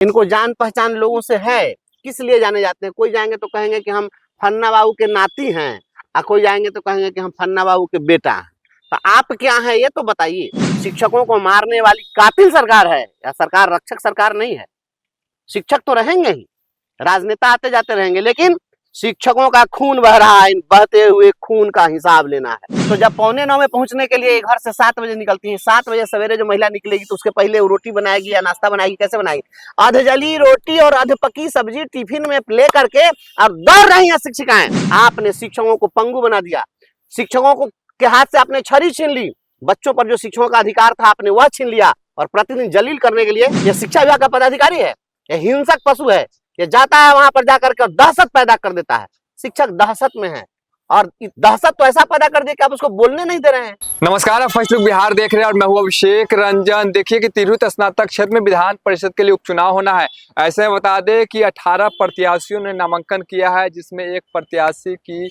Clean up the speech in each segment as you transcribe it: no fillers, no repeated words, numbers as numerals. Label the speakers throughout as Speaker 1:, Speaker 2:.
Speaker 1: इनको जान पहचान लोगों से है, किस लिए जाने जाते हैं। कोई जाएंगे तो कहेंगे कि हम फन्ना बाबू के नाती हैं, और कोई जाएंगे तो कहेंगे कि हम फन्ना बाबू के बेटा हैं। तो आप क्या है ये तो बताइए। शिक्षकों को मारने वाली कातिल सरकार है या सरकार रक्षक सरकार नहीं है। शिक्षक तो रहेंगे ही, राजनेता आते जाते रहेंगे, लेकिन शिक्षकों का खून बह रहा है। इन बहते हुए खून का हिसाब लेना है। तो जब 8:45 में पहुंचने के लिए घर से 7 बजे निकलती है, 7 बजे सवेरे जो महिला निकलेगी तो उसके पहले वो रोटी बनाएगी या नाश्ता बनाएगी, कैसे बनाएगी? अधजली रोटी और अधपकी सब्जी टिफिन में ले करके और दौड़ रही है शिक्षिकाएं। आपने शिक्षकों को पंगु बना दिया, शिक्षकों को के हाथ से आपने छड़ी छीन ली। बच्चों पर जो शिक्षकों का अधिकार था आपने वह छीन लिया, और प्रतिदिन जलील करने के लिए ये शिक्षा विभाग का पदाधिकारी है, ये हिंसक पशु है। ये जाता है वहां पर जाकर के दहशत पैदा कर देता है। शिक्षक दहशत में है, और दहशत तो ऐसा पैदा कर दिया कि आप उसको बोलने नहीं दे रहे हैं।
Speaker 2: नमस्कार, आप फर्स्ट लुक बिहार देख रहे हैं और मैं हूं अभिषेक रंजन। देखिए कि तिरहुत स्नातक क्षेत्र में विधान परिषद के लिए उपचुनाव होना है। ऐसे में बता दें कि 18 प्रत्याशियों ने नामांकन किया है, जिसमें एक प्रत्याशी की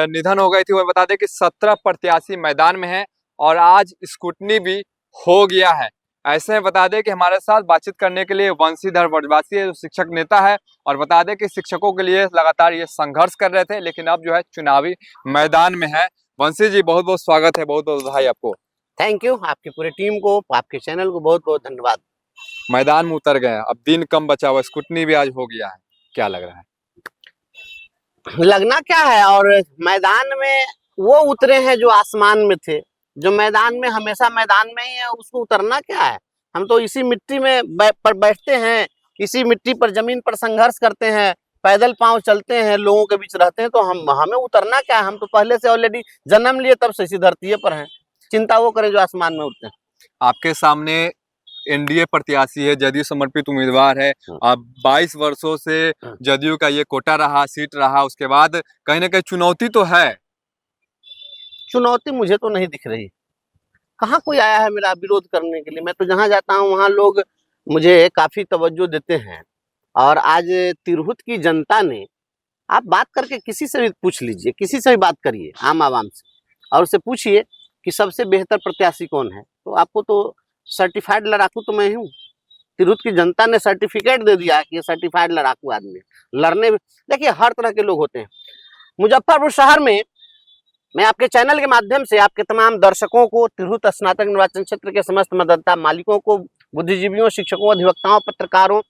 Speaker 2: निधन हो गई थी। वह बता दें कि 17 प्रत्याशी मैदान में हैं और आज स्क्रूटनी भी हो गया है। ऐसे में बता दें कि हमारे साथ बातचीत करने के लिए वंशीधर ब्रजवासी है, जो शिक्षक नेता है, और बता दें कि शिक्षकों के लिए लगातार ये संघर्ष कर रहे थे, लेकिन अब जो है चुनावी मैदान में है। वंशी जी, बहुत बहुत स्वागत है, बहुत बहुत बधाई आपको।
Speaker 1: थैंक यू, आपकी पूरी टीम को, आपके चैनल को बहुत बहुत धन्यवाद।
Speaker 2: मैदान में उतर गए, अब दिन कम बचा हुआ, स्क्रूटनी भी आज हो गया है, क्या लग रहा है?
Speaker 1: लगना क्या है, और मैदान में वो उतरे हैं जो आसमान में थे। जो मैदान में हमेशा मैदान में ही है, उसको उतरना क्या है। हम तो इसी मिट्टी में पर बैठते हैं, इसी मिट्टी पर जमीन पर संघर्ष करते हैं, पैदल पांव चलते हैं, लोगों के बीच रहते हैं। तो हमें उतरना क्या है। हम तो पहले से ऑलरेडी जन्म लिए तब से इसी धरती पर हैं। चिंता वो करें जो आसमान में उठते हैं।
Speaker 2: आपके सामने एनडीए प्रत्याशी है, जदयू समर्पित उम्मीदवार है। अब 22 वर्षों से जदयू का ये कोटा रहा, सीट रहा, उसके बाद कहीं ना कहीं चुनौती तो है।
Speaker 1: चुनौती मुझे तो नहीं दिख रही। कहाँ कोई आया है मेरा विरोध करने के लिए। मैं तो जहाँ जाता हूँ वहाँ लोग मुझे काफी तवज्जो देते हैं। और आज तिरहुत की जनता ने, आप बात करके किसी से भी पूछ लीजिए, किसी से भी बात करिए आम आवाम से, और उससे पूछिए कि सबसे बेहतर प्रत्याशी कौन है, तो आपको तो सर्टिफाइड लड़ाकू तो मैं हूँ। तिरहुत की जनता ने सर्टिफिकेट दे दिया है कि ये सर्टिफाइड लड़ाकू आदमी है। लड़ने देखिए हर तरह के लोग होते हैं। मुजफ्फरपुर शहर में मैं आपके चैनल के माध्यम से आपके तमाम दर्शकों को, तिरहुत स्नातक निर्वाचन क्षेत्र के समस्त मतदाता मालिकों को, बुद्धिजीवियों, शिक्षकों, अधिवक्ताओं, पत्रकारों,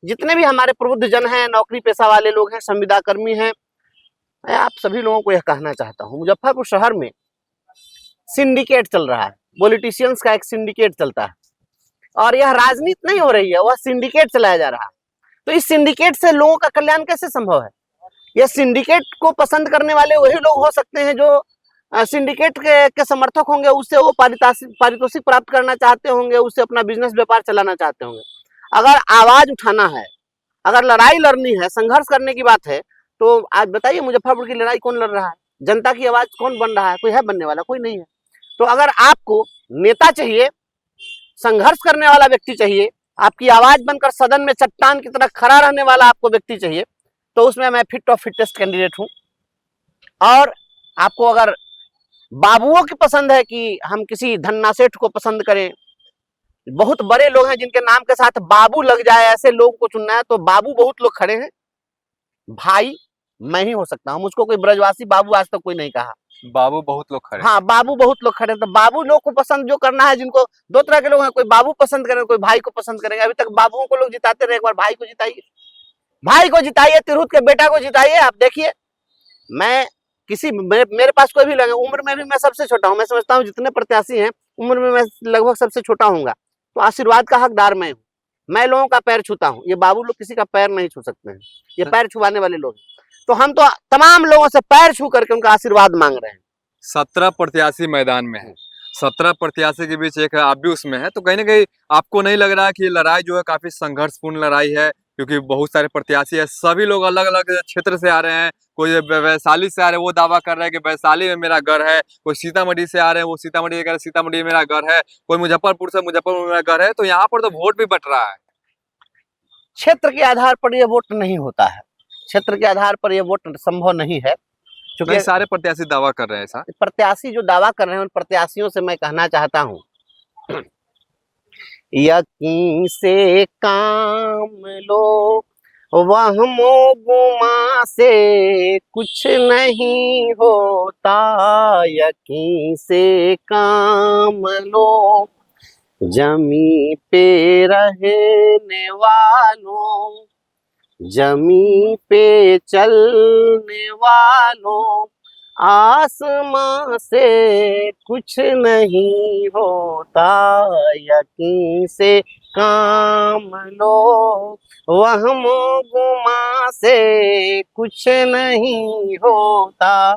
Speaker 1: जितने भी हमारे प्रबुद्ध जन हैं, नौकरी पेशा वाले लोग हैं, संविदा कर्मी हैं, मैं आप सभी लोगों को यह कहना चाहता हूं, मुजफ्फरपुर शहर में सिंडिकेट चल रहा है। पॉलिटिशियंस का एक सिंडिकेट चलता है, और यह राजनीति नहीं हो रही है, वह सिंडिकेट चलाया जा रहा है। तो इस सिंडिकेट से लोगों का कल्याण कैसे संभव है? यह सिंडिकेट को पसंद करने वाले वही लोग हो सकते हैं जो सिंडिकेट के समर्थक होंगे, उससे वो पारितोषिक प्राप्त करना चाहते होंगे, उससे अपना बिजनेस व्यापार चलाना चाहते होंगे। अगर आवाज उठाना है, अगर लड़ाई लड़नी है, संघर्ष करने की बात है, तो आज बताइए मुजफ्फरपुर की लड़ाई कौन लड़ रहा है? जनता की आवाज कौन बन रहा है? कोई है बनने वाला? कोई नहीं है। तो अगर आपको नेता चाहिए, संघर्ष करने वाला व्यक्ति चाहिए, आपकी आवाज बनकर सदन में चट्टान की तरह खड़ा रहने वाला आपको व्यक्ति चाहिए, तो उसमें मैं फिट ऑफ फिटेस्ट कैंडिडेट हूं। और आपको अगर बाबुओं की पसंद है कि हम किसी धन्ना सेठ को पसंद करें, बहुत बड़े लोग हैं जिनके नाम के साथ बाबू लग जाए, ऐसे लोग को चुनना है, तो बाबू बहुत लोग खड़े हैं। भाई मैं ही हो सकता हूं, मुझको कोई ब्रजवासी बाबू आज तक कोई नहीं कहा।
Speaker 2: बाबू बहुत लोग खड़े।
Speaker 1: हाँ, बाबू बहुत लोग खड़े। तो बाबू लोग को पसंद जो करना है, जिनको दो तरह के लोग हैं, कोई बाबू पसंद करेंगे, कोई भाई को पसंद करेंगे। अभी तक बाबुओं को लोग जिताते रहे, एक बार भाई को जिताइए, भाई को जिताइए, तिरहुत के बेटा को जिताइए। आप देखिए, मैं मेरे पास कोई भी लोग, उम्र में भी मैं सबसे छोटा हूं। मैं समझता हूं जितने प्रत्याशी हैं उम्र में मैं लगभग सबसे छोटा हूंगा, तो आशीर्वाद का हकदार मैं हूं। मैं लोगों का पैर छूता हूं, ये बाबू लोग किसी का पैर नहीं छू सकते हैं, ये पैर छुआने वाले लोग। तो हम तो तमाम लोगों से पैर छू करके उनका आशीर्वाद मांग रहे हैं।
Speaker 2: 17 प्रत्याशी मैदान में है, 17 प्रत्याशी के बीच एक आप भी उसमें है, तो कहीं ना कहीं आपको नहीं लग रहा है कि ये लड़ाई जो है काफी संघर्षपूर्ण लड़ाई है? क्योंकि बहुत सारे प्रत्याशी है, सभी लोग अलग अलग क्षेत्र से आ रहे हैं। कोई वैशाली से आ रहे हैं, वो दावा कर रहे हैं कि वैशाली में मेरा घर है। कोई सीतामढ़ी से आ रहे हैं, वो सीतामढ़ी कह रहे हैं सीतामढ़ी में मेरा घर है। कोई मुजफ्फरपुर से मुजफ्फरपुर में मेरा घर है। तो यहाँ पर तो वोट भी बट रहा है।
Speaker 1: क्षेत्र के आधार पर यह वोट नहीं होता है, क्षेत्र के आधार पर यह वोट संभव नहीं है,
Speaker 2: क्योंकि सारे प्रत्याशी दावा कर रहे हैं। ऐसा प्रत्याशी
Speaker 1: जो दावा कर रहे हैं उन प्रत्याशियों से मैं कहना चाहता हूं, यकीन से काम लो, वहमो गुमा से कुछ नहीं होता, यकीन से काम लो। जमी पे रहने वालों, जमी पे चलने वालों, आसमां से कुछ नहीं होता, यकीन से काम लो, वहमो गुमा से कुछ नहीं होता।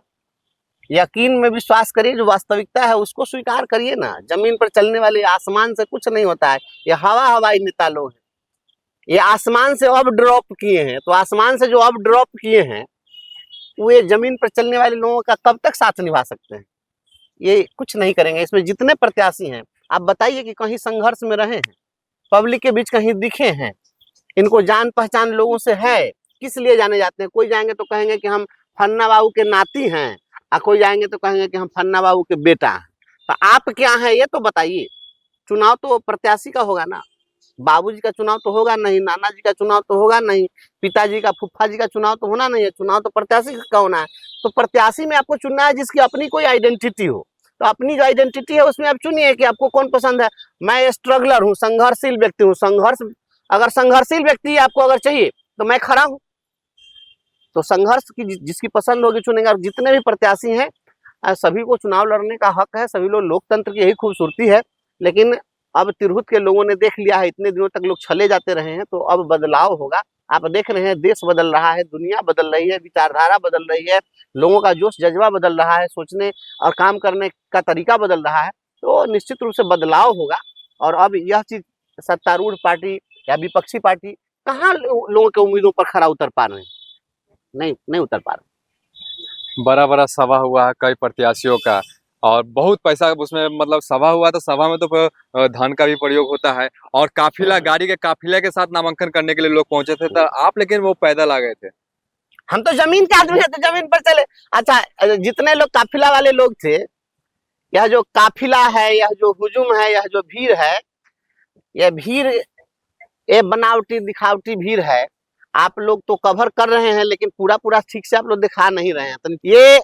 Speaker 1: यकीन में विश्वास करिए, जो वास्तविकता है उसको स्वीकार करिए ना। जमीन पर चलने वाले आसमान से कुछ नहीं होता है, ये हवाई नेता लोग हैं, ये आसमान से अब ड्रॉप किए हैं, तो आसमान से जो अब ड्रॉप किए हैं वो ये जमीन पर चलने वाले लोगों का कब तक साथ निभा सकते हैं? ये कुछ नहीं करेंगे। इसमें जितने प्रत्याशी हैं, आप बताइए कि कहीं संघर्ष में रहे हैं, पब्लिक के बीच कहीं दिखे हैं, इनको जान पहचान लोगों से है, किस लिए जाने जाते हैं? कोई जाएंगे तो कहेंगे कि हम फन्ना बाबू के नाती हैं, और कोई जाएंगे तो कहेंगे कि हम फन्ना बाबू के बेटा हैं। तो आप क्या हैं ये तो बताइए। चुनाव तो प्रत्याशी का होगा ना, बाबूजी का चुनाव तो होगा नहीं, नाना जी का चुनाव तो होगा नहीं, पिताजी का, फुफ्फा जी का चुनाव तो होना नहीं है। चुनाव तो प्रत्याशी का होना है। तो प्रत्याशी में आपको चुनना है जिसकी अपनी कोई आइडेंटिटी हो। तो अपनी जो आइडेंटिटी है उसमें आप चुनिए कि आपको कौन पसंद है। मैं स्ट्रगलर हूँ, संघर्षशील व्यक्ति हूँ, अगर संघर्षशील व्यक्ति आपको अगर चाहिए तो मैं खड़ा हूँ। तो संघर्ष की जिसकी पसंद होगी चुनेंगे। और जितने भी प्रत्याशी हैं सभी को चुनाव लड़ने का हक है, सभी लोग, लोकतंत्र की यही खूबसूरती है। लेकिन अब तिरहुत के लोगों ने देख लिया है, इतने दिनों तक लोग छले जाते रहे हैं, तो अब बदलाव होगा। आप देख रहे हैं देश बदल रहा है, दुनिया बदल रही है, विचारधारा बदल रही है, लोगों का जोश जज्बा बदल रहा है, सोचने और काम करने का तरीका बदल रहा है। तो निश्चित रूप से बदलाव होगा। और अब यह चीज सत्तारूढ़ पार्टी या विपक्षी पार्टी कहाँ लोगों के उम्मीदों पर खरा उतर पा रहे हैं? नहीं उतर पा रहे।
Speaker 2: बड़ा बड़ा सभा हुआ है कई प्रत्याशियों का, और बहुत पैसा उसमें, मतलब सभा हुआ तो सभा में तो धन का भी प्रयोग होता है, और काफिला, गाड़ी के काफिले के साथ नामांकन करने के लिए लोग पहुंचे थे, तो आप लेकिन वो पैदल आ गए थे।
Speaker 1: हम तो जमीन के आदमी है, तो जमीन पर चले। अच्छा, जितने लोग काफिला वाले लोग थे, यह जो काफिला है, यह जो हुजूम है, यह जो भीड़ है, यह भीड़ ये बनावटी दिखावटी भीड़ है। आप लोग तो कवर कर रहे हैं, लेकिन पूरा ठीक से आप लोग दिखा नहीं रहे हैं। तो ये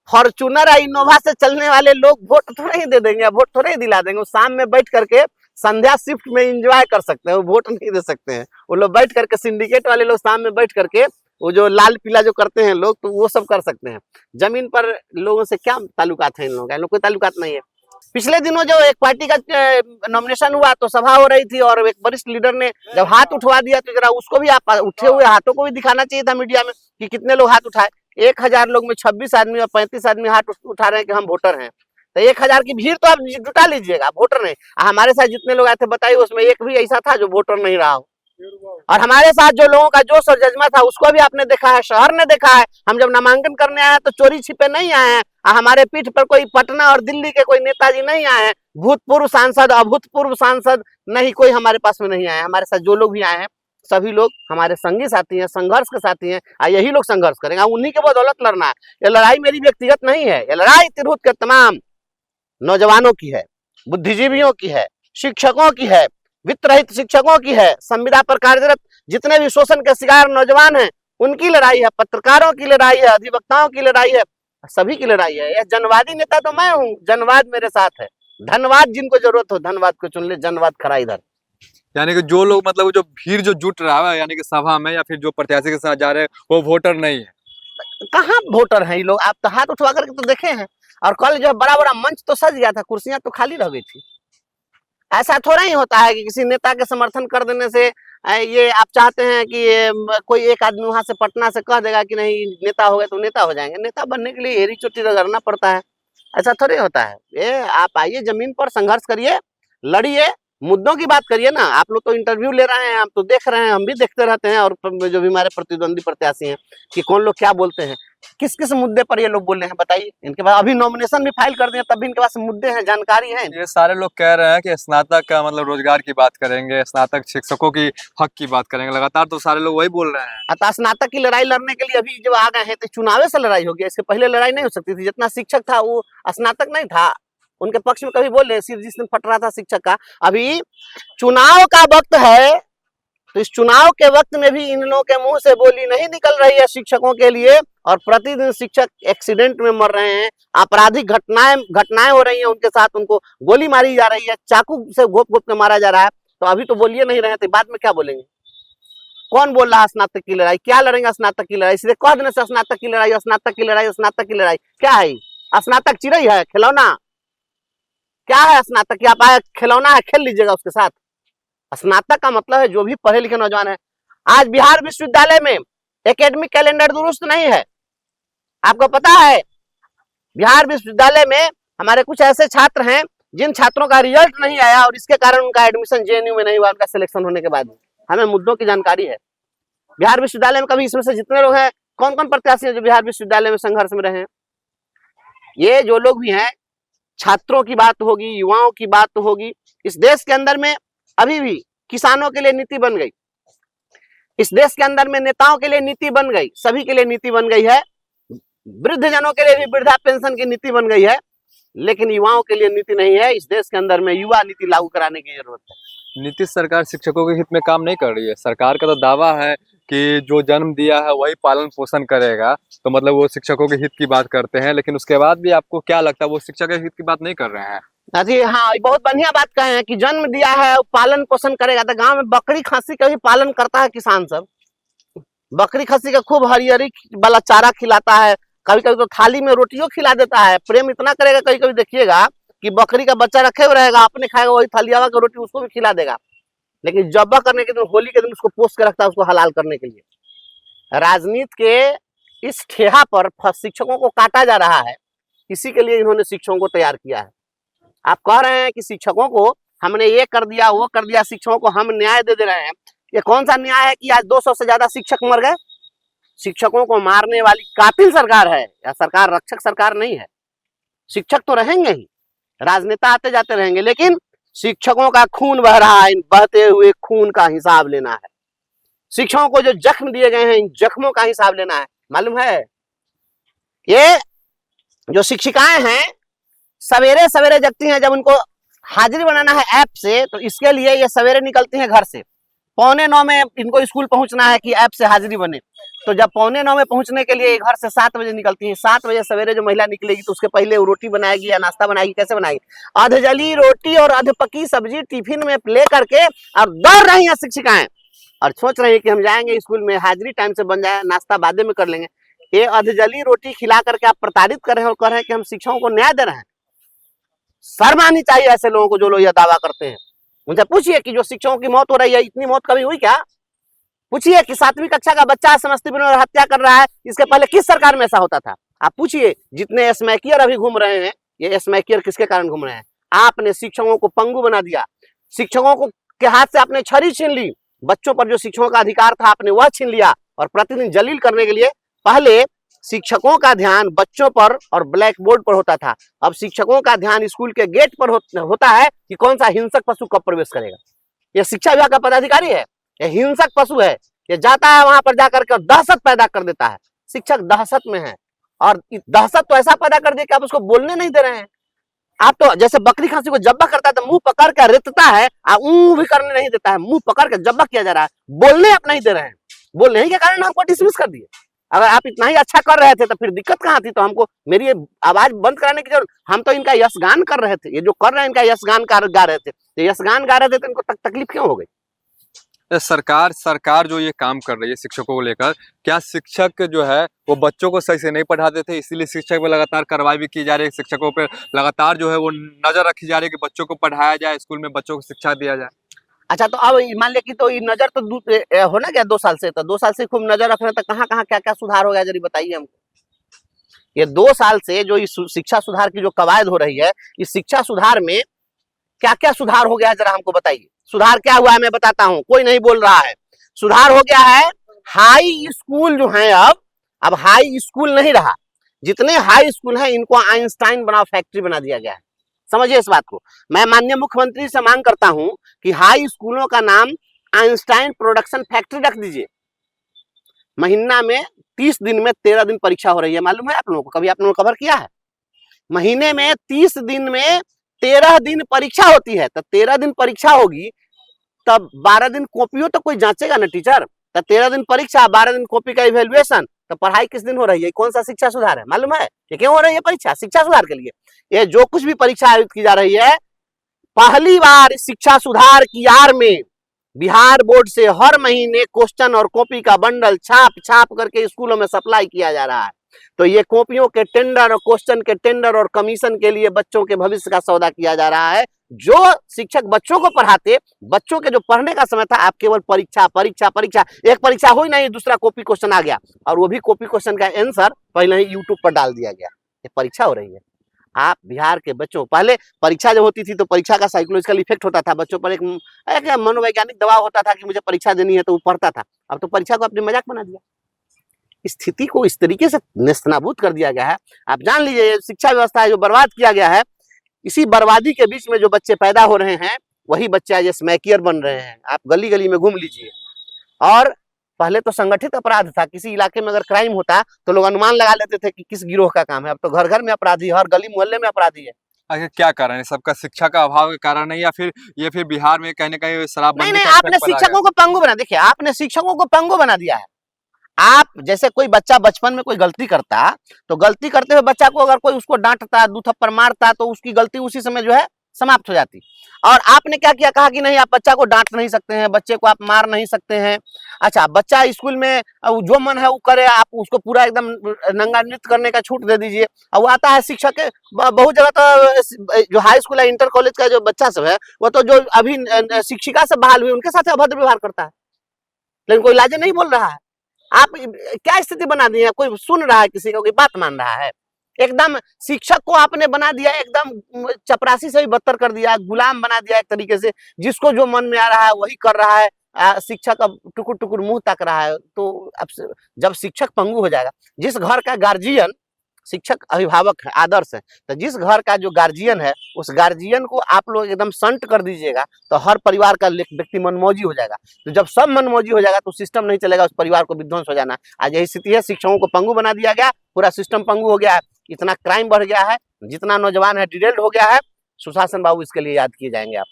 Speaker 1: फॉर्चूनर या इनोवा से चलने वाले लोग वोट थोड़े ही दे देंगे, वोट थोड़े ही दिला देंगे। वो शाम में बैठ करके संध्या शिफ्ट में एंजॉय कर सकते हैं, वो वोट नहीं दे सकते हैं। वो लोग बैठ करके, सिंडिकेट वाले लोग शाम में बैठ करके वो जो लाल पीला जो करते हैं लोग, तो वो सब कर सकते हैं। जमीन पर लोगों से क्या ताल्लुकात है इन लोगों का? इन लोग कोई ताल्लुकात नहीं है। पिछले दिनों जो एक पार्टी का नॉमिनेशन हुआ तो सभा हो रही थी, और एक वरिष्ठ लीडर ने जब हाथ उठवा दिया तो जरा उसको भी, आप उठे हुए हाथों को भी दिखाना चाहिए था मीडिया में कि कितने लोग हाथ उठाए। 1000 लोग में 26 आदमी और 35 आदमी हाथ उठा रहे हैं कि हम वोटर हैं। तो 1000 की भीड़ तो आप जुटा लीजिएगा, वोटर नहीं। हमारे साथ जितने लोग आए थे बताइए, उसमें एक भी ऐसा था जो वोटर नहीं रहा हो। और हमारे साथ जो लोगों का जोश और जज्बा था उसको भी आपने देखा है, शहर ने देखा है। हम जब नामांकन करने आए तो चोरी छिपे नहीं आए हैं। हमारे पीठ पर कोई पटना और दिल्ली के कोई नेताजी नहीं आए हैं। भूतपूर्व सांसद, अभूतपूर्व सांसद नहीं, कोई हमारे पास में नहीं आए। हमारे साथ जो लोग भी आए हैं सभी लोग हमारे संगी साथी हैं, संघर्ष के साथी हैं, और यही लोग संघर्ष करेंगे। उन्हीं के बदौलत लड़ना है। ये लड़ाई मेरी व्यक्तिगत नहीं है, ये लड़ाई तिरहुत के तमाम नौजवानों की है, बुद्धिजीवियों की है, शिक्षकों की है, वित्त रहित शिक्षकों की है, संविदा पर कार्यरत जितने भी शोषण के शिकार नौजवान हैं उनकी लड़ाई है, पत्रकारों की लड़ाई है, अधिवक्ताओं की लड़ाई है, सभी की लड़ाई है। यह जनवादी नेता तो मैं हूँ, जनवाद मेरे साथ है। धनवाद जिनको जरूरत हो धनवाद को चुन ले, जनवाद खड़ा इधर।
Speaker 2: यानी कि जो लोग, मतलब जो भीड़ जो जुट रहा है यानी कि सभा में या फिर जो प्रत्याशी के साथ जा रहे हैं, वो वोटर नहीं है।
Speaker 1: कहाँ वोटर हैं ये लोग? आप तो हाथ उठवा करके तो देखे हैं। और कल जो बड़ा बड़ा मंच तो सज गया था, कुर्सियां तो खाली रह गई थी। ऐसा थोड़ा ही होता है कि किसी नेता के समर्थन कर देने से ये आप चाहते हैं कि कोई एक आदमी वहां से पटना से कह देगा कि नहीं नेता हो गए तो नेता हो जाएंगे। नेता बनने के लिए हेरी चोटी रगड़ना पड़ता है, ऐसा थोड़ी होता है। ये आप आइए जमीन पर, संघर्ष करिए, लड़िए, मुद्दों की बात करिए ना। आप लोग तो इंटरव्यू ले रहे हैं, हम तो देख रहे हैं, हम भी देखते रहते हैं। और जो भी हमारे प्रतिद्वंदी प्रत्याशी हैं कि कौन लोग क्या बोलते हैं, किस किस मुद्दे पर ये लोग बोल रहे हैं, बताइए। इनके पास अभी नॉमिनेशन भी फाइल कर दिए, तब भी इनके पास मुद्दे हैं, जानकारी है।
Speaker 2: ये सारे लोग कह रहे हैं कि स्नातक का मतलब रोजगार की बात करेंगे, स्नातक शिक्षकों की हक की बात करेंगे, लगातार तो सारे लोग वही बोल रहे हैं।
Speaker 1: अतः स्नातक की लड़ाई लड़ने के लिए अभी जब आ गए हैं तो चुनाव से लड़ाई होगी, इससे पहले लड़ाई नहीं हो सकती थी। जितना शिक्षक था वो स्नातक नहीं था, उनके पक्ष में कभी बोल रहे? सिर जिस दिन फट रहा था शिक्षक का, अभी चुनाव का वक्त है, तो इस चुनाव के वक्त में भी इन लोगों के मुंह से बोली नहीं निकल रही है शिक्षकों के लिए, और प्रतिदिन शिक्षक एक्सीडेंट में मर रहे हैं, आपराधिक घटनाएं हो रही हैं उनके साथ, उनको गोली मारी जा रही है, चाकू से घोप घोप के मारा जा रहा है, तो अभी तो बोलिए नहीं रहे थे, बाद में क्या बोलेंगे? कौन बोल रहा है स्नातक की लड़ाई? क्या लड़ेंगे स्नातक की लड़ाई? सीधे कह देने से स्नातक की लड़ाई, स्नातक की लड़ाई, स्नातक की लड़ाई क्या है? स्नातक चिड़ै है, खिलौना? क्या है स्नातक? क्या पाया खिलौना है, खेल लीजिएगा उसके साथ? स्नातक का मतलब है जो भी पढ़े लिखे नौजवान है। आज बिहार विश्वविद्यालय में एकेडमिक कैलेंडर दुरुस्त नहीं है, आपको पता है? बिहार विश्वविद्यालय में हमारे कुछ ऐसे छात्र हैं जिन छात्रों का रिजल्ट नहीं आया और इसके कारण उनका एडमिशन जेएनयू में नहीं हुआ, उनका सिलेक्शन होने के बाद। हमें मुद्दों की जानकारी है। बिहार विश्वविद्यालय में कभी इसमें से जितने लोग हैं, कौन कौन प्रत्याशी हैं जो बिहार विश्वविद्यालय में संघर्ष में रहे हैं? ये जो लोग भी हैं, छात्रों की बात होगी, युवाओं की बात होगी। इस देश के अंदर में अभी भी किसानों के लिए नीति बन गई, इस देश के अंदर में नेताओं के लिए नीति बन गई, सभी के लिए नीति बन गई है, वृद्ध जनों के लिए भी वृद्धा पेंशन की नीति बन गई है, लेकिन युवाओं के लिए नीति नहीं है। इस देश के अंदर में युवा नीति लागू कराने की जरूरत है।
Speaker 2: नीतीश सरकार शिक्षकों के हित में काम नहीं कर रही है। सरकार का तो दावा है कि जो जन्म दिया है वही पालन पोषण करेगा, तो मतलब वो शिक्षकों के हित की बात करते हैं, लेकिन उसके बाद भी आपको क्या लगता है वो शिक्षक के हित की बात नहीं कर रहे हैं?
Speaker 1: जी हाँ, बहुत बढ़िया बात कहे हैं कि जन्म दिया है पालन पोषण करेगा। तो गांव में बकरी खस्सी का भी पालन करता है किसान सब, बकरी खस्सी का खूब हरियरी वाला चारा खिलाता है, कभी कभी तो थाली में रोटियों खिला देता है। प्रेम इतना करेगा, कभी कभी देखिएगा कि बकरी का बच्चा रखे हुए रहेगा, अपने खाएगा वही थलियावा की रोटी उसको भी खिला देगा, लेकिन जब्बा करने के दिन, होली के दिन उसको पोस के रखता है, उसको हलाल करने के लिए। राजनीति के इस ठेहा पर शिक्षकों को काटा जा रहा है, इसी के लिए इन्होंने शिक्षकों को तैयार किया है। आप कह रहे हैं कि शिक्षकों को हमने ये कर दिया वो कर दिया, शिक्षकों को हम न्याय दे रहे हैं। ये कौन सा न्याय है कि आज 200 से ज्यादा शिक्षक मर गए? शिक्षकों को मारने वाली कातिल सरकार है, या सरकार रक्षक सरकार नहीं है। शिक्षक तो रहेंगे ही, राजनेता आते जाते रहेंगे, लेकिन शिक्षकों का खून बह रहा है, इन बहते हुए खून का हिसाब लेना है। शिक्षकों को जो जख्म दिए गए हैं, इन जख्मों का हिसाब लेना है। मालूम है, ये जो शिक्षिकाएं हैं सवेरे सवेरे जगती हैं, जब उनको हाजिरी बनाना है ऐप से, तो इसके लिए ये सवेरे निकलती हैं घर से। 8:45 में इनको स्कूल पहुंचना है कि ऐप से हाजिरी बने, तो जब 8:45 में पहुंचने के लिए घर से 7 बजे निकलती हैं। 7 बजे सवेरे जो महिला निकलेगी तो उसके पहले वो रोटी बनाएगी या नाश्ता बनाएगी, कैसे बनाएगी? अधजली रोटी और अधपकी सब्जी टिफिन में ले करके और दौड़ रही हैं शिक्षिकाएं, और सोच रही है कि हम जाएंगे स्कूल में, हाजिरी टाइम से बन जाए, नाश्ता बाद में कर लेंगे। ये अधजली रोटी खिला करके आप प्रताड़ित कर रहे हैं और कह रहे हैं कि हम शिक्षकों को न्याय दे रहे हैं। शर्म आनी चाहिए ऐसे लोगों को जो लोग यह दावा करते हैं। उनसे पूछिए कि जो शिक्षकों की मौत हो रही है, इतनी मौत कभी हुई क्या? पूछिए कि 7वीं कक्षा का बच्चा समस्तीपुर में हत्या कर रहा है, इसके पहले किस सरकार में ऐसा होता था? आप पूछिए। जितने स्मैकियर अभी घूम रहे हैं, ये स्मैकियर किसके कारण घूम रहे हैं? आपने शिक्षकों को पंगु बना दिया, शिक्षकों को के हाथ से आपने छड़ी छीन ली, बच्चों पर जो शिक्षकों का अधिकार था आपने वह छीन लिया, और प्रतिदिन जलील करने के लिए पहले शिक्षकों का ध्यान बच्चों पर और ब्लैक बोर्ड पर होता था, अब शिक्षकों का ध्यान स्कूल के गेट पर होता है कि कौन सा हिंसक पशु कब प्रवेश करेगा। यह शिक्षा विभाग का पदाधिकारी है, यह हिंसक पशु है, ये जाता है वहां पर जाकर के दहशत पैदा कर देता है। शिक्षक दहशत में है, और दहशत तो ऐसा पैदा कर दिया कि आप उसको बोलने नहीं दे रहे हैं। आप तो जैसे बकरी खस्सी को जब्बा करता है तो मुंह पकड़ कर रेतता है, ऊं भी करने नहीं देता है, मुंह पकड़ के जब्बा किया जा रहा है, बोलने आप नहीं दे रहे हैं। बोलने ही के कारण हमको डिसमिस कर दिए। अगर आप इतना ही अच्छा कर रहे थे तो फिर दिक्कत कहाँ थी? तो हमको मेरी आवाज बंद कराने की जरूरत, हम तो इनका यशगान कर रहे थे, ये जो कर रहे हैं इनका यशगान गा रहे थे, तो यशगान गा रहे थे तो इनको तकलीफ क्यों हो गई?
Speaker 2: सरकार जो ये काम कर रही है शिक्षकों को लेकर, क्या शिक्षक जो है वो बच्चों को सही से नहीं पढ़ाते थे, इसीलिए शिक्षक पे लगातार कार्रवाई भी की जा रही है, शिक्षकों पे लगातार जो है वो नजर रखी जा रही है कि बच्चों को पढ़ाया जाए, स्कूल में बच्चों को शिक्षा दिया जाए?
Speaker 1: अच्छा, तो अब मान लिया कि तो ये नजर तो होना क्या 2 साल से, तो 2 साल से खूब नजर रख रहे हैं, तो कहाँ कहाँ क्या क्या सुधार हो गया जरा बताइए हमको। ये 2 साल से जो इस शिक्षा सुधार की जो कवायद हो रही है, इस शिक्षा सुधार में क्या क्या सुधार हो गया है जरा हमको बताइए। सुधार क्या हुआ है मैं बताता हूँ, कोई नहीं बोल रहा है। सुधार हो गया है, हाई स्कूल जो है अब हाई स्कूल नहीं रहा। जितने हाई स्कूल हैं इनको आइंस्टाइन बना फैक्ट्री बना दिया गया है। समझिए इस बात को। मैं माननीय मुख्यमंत्री से मांग करता हूं कि हाई स्कूलों का नाम आइंस्टाइन प्रोडक्शन फैक्ट्री रख दीजिए। महीना में 30 दिन में 13 दिन परीक्षा हो रही है, मालूम है आप लोगों को? कभी आप लोगों ने कवर किया है? महीने में 30 दिन में 13 दिन परीक्षा होती है, तो 13 दिन परीक्षा होगी तब 12 दिन कॉपियों तो कोई जांचेगा ना टीचर। तो 13 दिन परीक्षा, 12 दिन कॉपी का इवेल्युएशन, तो पढ़ाई किस दिन हो रही है? कौन सा शिक्षा सुधार है मालूम है? ये क्यों हो रही है परीक्षा? शिक्षा सुधार के लिए। ये जो कुछ भी परीक्षा आयोजित की जा रही है, पहली बार इस शिक्षा सुधार की आड़ में बिहार बोर्ड से हर महीने क्वेश्चन और कॉपी का बंडल छाप छाप करके स्कूलों में सप्लाई किया जा रहा है। तो ये कॉपियों के टेंडर और क्वेश्चन के टेंडर और कमीशन के लिए बच्चों के भविष्य का सौदा किया जा रहा है। जो शिक्षक बच्चों को पढ़ाते, बच्चों के जो पढ़ने का समय था, आप केवल परीक्षा परीक्षा परीक्षा, एक परीक्षा हुई नहीं, दूसरा कॉपी क्वेश्चन आ गया, और वो भी कॉपी क्वेश्चन का आंसर पहले ही यूट्यूब पर डाल दिया गया। ये परीक्षा हो रही है। आप बिहार के बच्चों, पहले परीक्षा जब होती थी तो परीक्षा का साइकोलॉजिकल इफेक्ट होता था, बच्चों पर एक मनोवैज्ञानिक दबाव होता था कि मुझे परीक्षा देनी है, तो वो पढ़ता था। अब तो परीक्षा को अपने मजाक बना दिया। स्थिति को इस तरीके से नेस्तनाबूद कर दिया गया है। आप जान लीजिए, शिक्षा व्यवस्था है जो बर्बाद किया गया है, इसी बर्बादी के बीच में जो बच्चे पैदा हो रहे हैं, वही बच्चे आज स्मैकियर बन रहे हैं। आप गली गली में घूम लीजिए। और पहले तो संगठित अपराध था, किसी इलाके में अगर क्राइम होता तो लोग अनुमान लगा लेते थे कि किस गिरोह का काम है। अब तो घर घर में अपराधी है, हर गली मोहल्ले में अपराधी है।
Speaker 2: आखिर क्या कारण है? सबका शिक्षा का अभाव के कारण है, या फिर ये फिर बिहार में कहीं ना कहीं
Speaker 1: नहीं
Speaker 2: शराबबंदी
Speaker 1: नहीं,
Speaker 2: का
Speaker 1: आपने
Speaker 2: इफेक्ट पड़ा
Speaker 1: शिक्षकों को पंगु बना, देखिए आपने शिक्षकों को पंगु बना दिया है। आप जैसे कोई बच्चा बचपन में कोई गलती करता, तो गलती करते हुए बच्चा को अगर कोई उसको डांटता, 2 थप्पड़ मारता, तो उसकी गलती उसी समय जो है समाप्त हो जाती। और आपने क्या किया, कहा कि नहीं आप बच्चा को डांट नहीं सकते हैं, बच्चे को आप मार नहीं सकते हैं। अच्छा, बच्चा स्कूल में जो मन है वो करे, आप उसको पूरा एकदम नंगा नृत्य करने का छूट दे दीजिए। और वो आता है शिक्षक के, बहुत जगह तो जो हाई स्कूल है, इंटर कॉलेज का जो बच्चा सब है, वो तो जो अभी शिक्षिका से बहाल हुई उनके साथ अभद्र व्यवहार करता है, लेकिन कोई लाजे नहीं बोल रहा है। आप क्या स्थिति बना दी है? कोई सुन रहा है किसी का? कोई बात मान रहा है? एकदम शिक्षक को आपने बना दिया, एकदम चपरासी से भी बदतर कर दिया, गुलाम बना दिया एक तरीके से। जिसको जो मन में आ रहा है वही कर रहा है। शिक्षक अब टुकुर टुकुर मुंह तक रहा है। तो अब जब शिक्षक पंगु हो जाएगा, जिस घर का गार्जियन, शिक्षक अभिभावक है, आदर्श है, तो जिस घर का जो गार्जियन है, उस गार्जियन को आप लोग एकदम संट कर दीजिएगा, तो हर परिवार का व्यक्ति मनमौजी हो जाएगा। तो जब सब मनमौजी हो जाएगा तो सिस्टम नहीं चलेगा, उस परिवार को विध्वंस हो जाना। आज यही स्थिति है, शिक्षकों को पंगु बना दिया गया, पूरा सिस्टम पंगु हो गया है, इतना क्राइम बढ़ गया है, जितना नौजवान है डिटेल्ड हो गया है। सुशासन बाबू इसके लिए याद किए जाएंगे। आप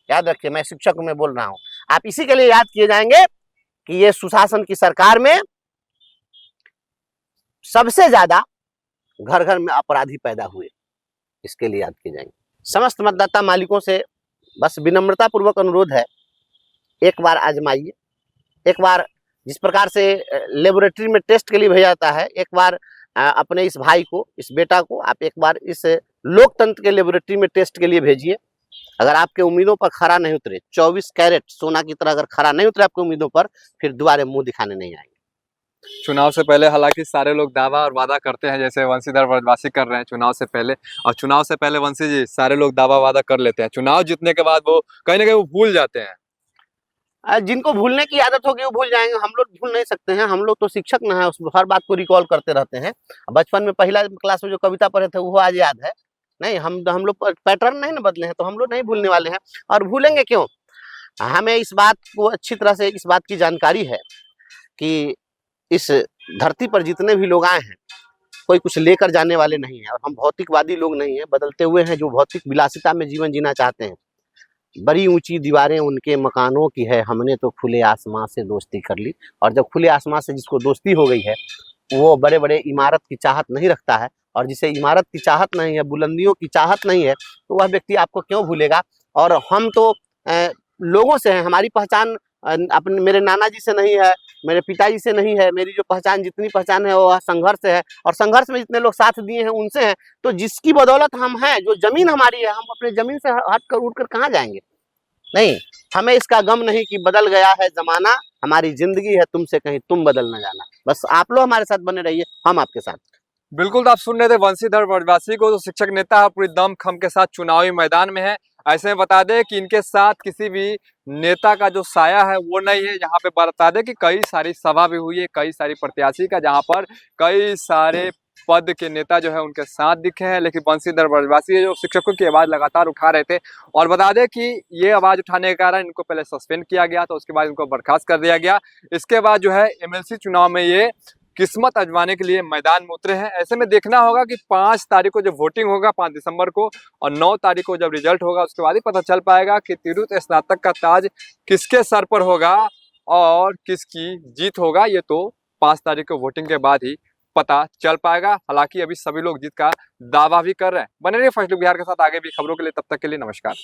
Speaker 1: याद रखिए, मैं शिक्षक में बोल रहा हूँ, आप इसी के लिए याद किए जाएंगे कि ये सुशासन की सरकार में सबसे ज्यादा घर घर में अपराधी पैदा हुए, इसके लिए याद किए जाएंगे। समस्त मतदाता मालिकों से बस विनम्रता पूर्वक अनुरोध है, एक बार आजमाइए। एक बार जिस प्रकार से लेबोरेटरी में टेस्ट के लिए भेजा जाता है, एक बार अपने इस भाई को, इस बेटा को आप एक बार इस लोकतंत्र के लेबोरेटरी में टेस्ट के लिए भेजिए। अगर आपके उम्मीदों पर खरा नहीं उतरे, 24 कैरेट सोना की तरह अगर खरा नहीं उतरे आपके उम्मीदों पर, फिर दोबारा मुंह दिखाने नहीं आएंगे।
Speaker 2: चुनाव से पहले हालांकि सारे लोग दावा और वादा करते हैं, जैसे वंशीधर ब्रजवासी कर रहे हैं चुनाव से पहले, और चुनाव से पहले वंशी जी सारे लोग दावा वादा कर लेते हैं, चुनाव जीतने के बाद वो कहीं ना कहीं वो भूल जाते हैं।
Speaker 1: जिनको भूलने की आदत होगी वो भूल जाएंगे, हम लोग भूल नहीं सकते हैं। हम लोग तो शिक्षक न है, उस हर बात को रिकॉल करते रहते हैं। बचपन में पहला क्लास में जो कविता पढ़े थे वो आज याद है नहीं। हम लोग पैटर्न नहीं ना बदले हैं, तो हम लोग नहीं भूलने वाले हैं। और भूलेंगे क्यों? हमें इस बात को अच्छी तरह से इस बात की जानकारी है कि इस धरती पर जितने भी लोग आए हैं, कोई कुछ लेकर जाने वाले नहीं है। और हम भौतिकवादी लोग नहीं है, बदलते हुए हैं जो भौतिक विलासिता में जीवन जीना चाहते हैं। बड़ी ऊंची दीवारें उनके मकानों की है, हमने तो खुले आसमां से दोस्ती कर ली। और जब खुले आसमां से जिसको दोस्ती हो गई है, वो बड़े बड़े इमारत की चाहत नहीं रखता है। और जिसे इमारत की चाहत नहीं है, बुलंदियों की चाहत नहीं है, तो वह व्यक्ति आपको क्यों भूलेगा? और हम तो लोगों से हैं, हमारी पहचान अपने मेरे नाना जी से नहीं है, मेरे पिताजी से नहीं है। मेरी जो पहचान, जितनी पहचान है वो संघर्ष से है, और संघर्ष में जितने लोग साथ दिए हैं उनसे है। तो जिसकी बदौलत हम हैं, जो जमीन हमारी है, हम अपने जमीन से हट कर उड़ कर कहाँ जाएंगे? नहीं, हमें इसका गम नहीं कि बदल गया है जमाना, हमारी जिंदगी है तुमसे कहीं तुम बदल न जाना। बस आप लोग हमारे साथ बने रहिए, हम आपके साथ।
Speaker 2: बिल्कुल, तो आप सुन रहे थे वंशीधर ब्रजवासी को, जो शिक्षक नेता है, पूरी दम खम के साथ चुनावी मैदान में है। ऐसे में बता दें कि इनके साथ किसी भी नेता का जो साया है वो नहीं है। यहाँ पे बता दें कि कई सारी सभा भी हुई है, कई सारी प्रत्याशी का, जहाँ पर कई सारे पद के नेता जो है उनके साथ दिखे हैं, लेकिन वंशीधर ब्रजवासी जो शिक्षकों की आवाज़ लगातार उठा रहे थे। और बता दें कि ये आवाज़ उठाने के कारण इनको पहले सस्पेंड किया गया, तो उसके बाद इनको बर्खास्त कर दिया गया। इसके बाद जो है एमएलसी चुनाव में ये किस्मत आजमाने के लिए मैदान में उतरे हैं। ऐसे में देखना होगा कि 5 तारीख को जब वोटिंग होगा 5 दिसंबर को और 9 तारीख को जब रिजल्ट होगा उसके बाद ही पता चल पाएगा कि तिरहुत स्नातक का ताज किसके सर पर होगा और किसकी जीत होगा। ये तो 5 तारीख को वोटिंग के बाद ही पता चल पाएगा। हालांकि अभी सभी लोग जीत का दावा भी कर रहे हैं। बने रहिए फर्स्ट लुक बिहार के साथ, आगे भी खबरों के लिए। तब तक के लिए नमस्कार।